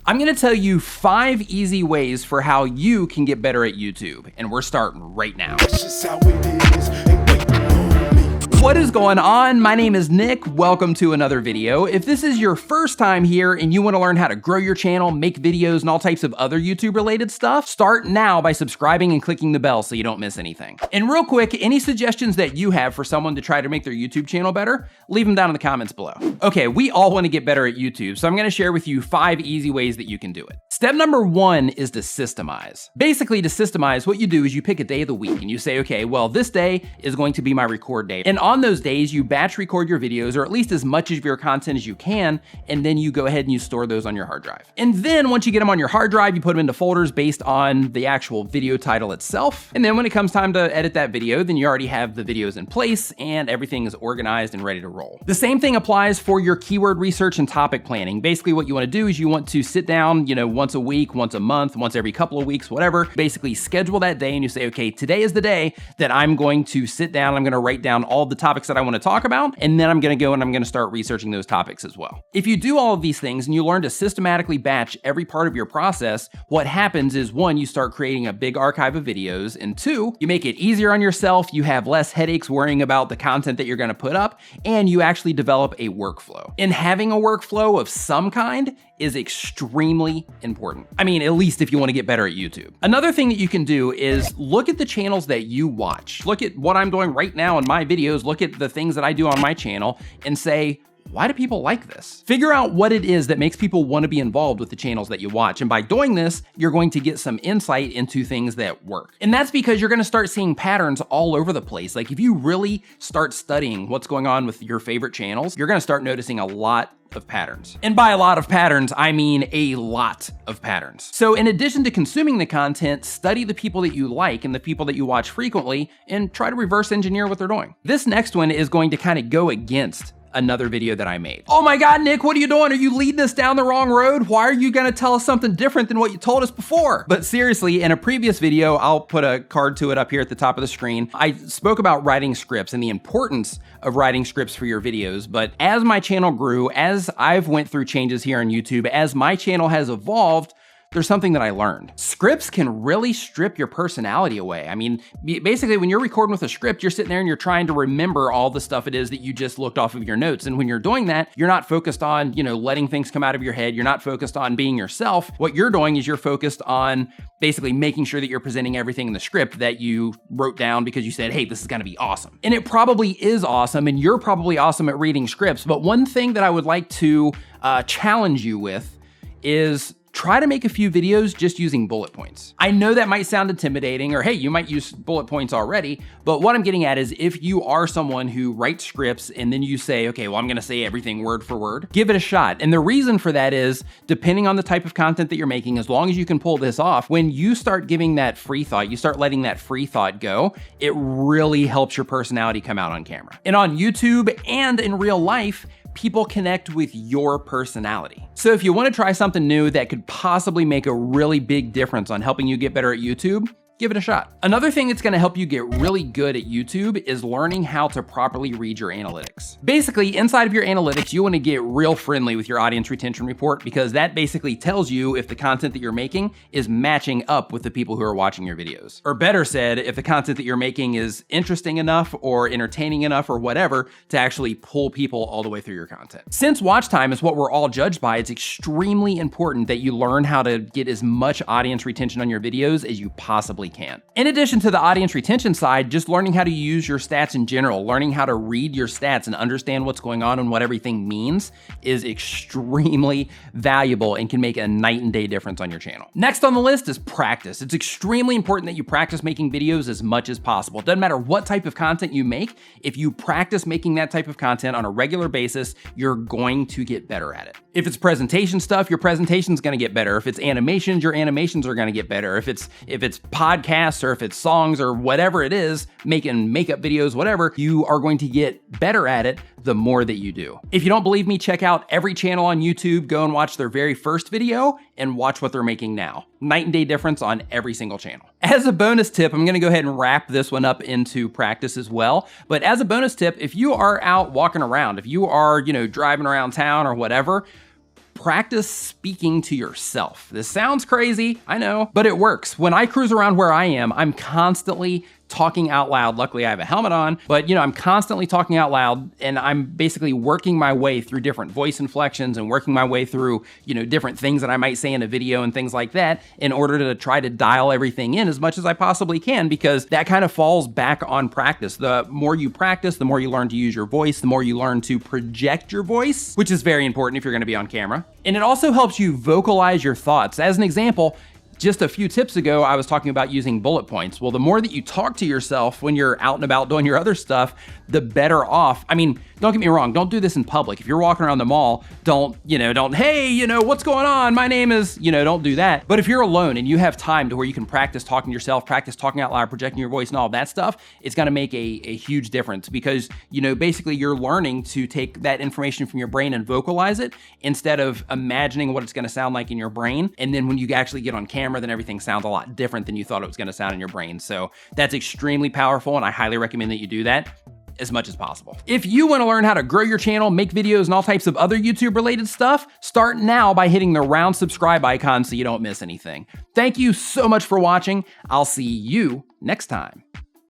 I'm gonna tell you 5 easy ways for how you can get better at YouTube, and we're starting right now. That's just how it is. Ain't waiting on me. What is going on? My name is Nick. Welcome to another video. If this is your first time here and you want to learn how to grow your channel, make videos, and all types of other YouTube related stuff, start now by subscribing and clicking the bell so you don't miss anything. And real quick, any suggestions that you have for someone to try to make their YouTube channel better, leave them down in the comments below. Okay, we all want to get better at YouTube, so I'm going to share with you 5 easy ways that you can do it. Step number 1 is to systemize. Basically, to systemize, what you do is you pick a day of the week and you say, okay, well, this day is going to be my record day. And on those days, you batch record your videos, or at least as much of your content as you can, and then you go ahead and you store those on your hard drive. And then once you get them on your hard drive, you put them into folders based on the actual video title itself. And then when it comes time to edit that video, then you already have the videos in place and everything is organized and ready to roll. The same thing applies for your keyword research and topic planning. Basically what you want to do is you want to sit down, once a week, once a month, once every couple of weeks, whatever, basically schedule that day and you say, okay, today is the day that I'm going to sit down, I'm going to write down all the topics that I want to talk about, and then I'm going to go and I'm going to start researching those topics as well. If you do all of these things and you learn to systematically batch every part of your process, what happens is 1, you start creating a big archive of videos, and 2, you make it easier on yourself, you have less headaches worrying about the content that you're going to put up, and you actually develop a workflow. And having a workflow of some kind is extremely important. I mean, at least if you want to get better at YouTube. Another thing that you can do is look at the channels that you watch. Look at what I'm doing right now in my videos, look at the things that I do on my channel and say, why do people like this? Figure out what it is that makes people want to be involved with the channels that you watch. And by doing this, you're going to get some insight into things that work. And that's because you're going to start seeing patterns all over the place. Like if you really start studying what's going on with your favorite channels, you're going to start noticing a lot of patterns. And by a lot of patterns, I mean a lot of patterns. So in addition to consuming the content, study the people that you like and the people that you watch frequently and try to reverse engineer what they're doing. This next one is going to kind of go against another video that I made. Oh my God, Nick, what are you doing? Are you leading us down the wrong road? Why are you gonna tell us something different than what you told us before? But seriously, in a previous video, I'll put a card to it up here at the top of the screen, I spoke about writing scripts and the importance of writing scripts for your videos. But as my channel grew, as I've went through changes here on YouTube, as my channel has evolved, there's something that I learned. Scripts can really strip your personality away. I mean, basically when you're recording with a script, you're sitting there and you're trying to remember all the stuff it is that you just looked off of your notes. And when you're doing that, you're not focused on, letting things come out of your head. You're not focused on being yourself. What you're doing is you're focused on basically making sure that you're presenting everything in the script that you wrote down because you said, hey, this is gonna be awesome. And it probably is awesome, and you're probably awesome at reading scripts. But one thing that I would like to challenge you with is try to make a few videos just using bullet points. I know that might sound intimidating, or hey, you might use bullet points already, but what I'm getting at is if you are someone who writes scripts and then you say, okay, well, I'm gonna say everything word for word, give it a shot. And the reason for that is, depending on the type of content that you're making, as long as you can pull this off, when you start giving that free thought, you start letting that free thought go, it really helps your personality come out on camera. And on YouTube and in real life, people connect with your personality. So if you want to try something new that could possibly make a really big difference on helping you get better at YouTube, give it a shot. Another thing that's gonna help you get really good at YouTube is learning how to properly read your analytics. Basically, inside of your analytics, you wanna get real friendly with your audience retention report because that basically tells you if the content that you're making is matching up with the people who are watching your videos. Or better said, if the content that you're making is interesting enough or entertaining enough or whatever to actually pull people all the way through your content. Since watch time is what we're all judged by, it's extremely important that you learn how to get as much audience retention on your videos as you possibly can. In addition to the audience retention side, just learning how to use your stats in general, learning how to read your stats and understand what's going on and what everything means is extremely valuable and can make a night and day difference on your channel. Next on the list is practice. It's extremely important that you practice making videos as much as possible. It doesn't matter what type of content you make, if you practice making that type of content on a regular basis, you're going to get better at it. If it's presentation stuff, your presentation's gonna get better. If it's animations, your animations are gonna get better. If it's podcasts or if it's songs or whatever it is, making makeup videos, whatever, you are going to get better at it the more that you do. If you don't believe me, check out every channel on YouTube, go and watch their very first video and watch what they're making now. Night and day difference on every single channel. As a bonus tip, I'm gonna go ahead and wrap this one up into practice as well. But as a bonus tip, if you are out walking around, if you are, driving around town or whatever, practice speaking to yourself. This sounds crazy, I know, but it works. When I cruise around where I am, I'm constantly talking out loud. Luckily I have a helmet on, but I'm constantly talking out loud, and I'm basically working my way through different voice inflections and working my way through, different things that I might say in a video and things like that in order to try to dial everything in as much as I possibly can, because that kind of falls back on practice. The more you practice, the more you learn to use your voice, the more you learn to project your voice, which is very important if you're gonna be on camera. And it also helps you vocalize your thoughts. As an example, just a few tips ago, I was talking about using bullet points. Well, the more that you talk to yourself when you're out and about doing your other stuff, the better off. I mean, don't get me wrong, don't do this in public. If you're walking around the mall, don't, hey, what's going on? My name is, don't do that. But if you're alone and you have time to where you can practice talking to yourself, practice talking out loud, projecting your voice and all that stuff, it's gonna make a huge difference, because, basically you're learning to take that information from your brain and vocalize it instead of imagining what it's gonna sound like in your brain. And then when you actually get on camera, then everything sounds a lot different than you thought it was gonna sound in your brain. So that's extremely powerful, and I highly recommend that you do that as much as possible. If you wanna learn how to grow your channel, make videos, and all types of other YouTube related stuff, start now by hitting the round subscribe icon so you don't miss anything. Thank you so much for watching. I'll see you next time.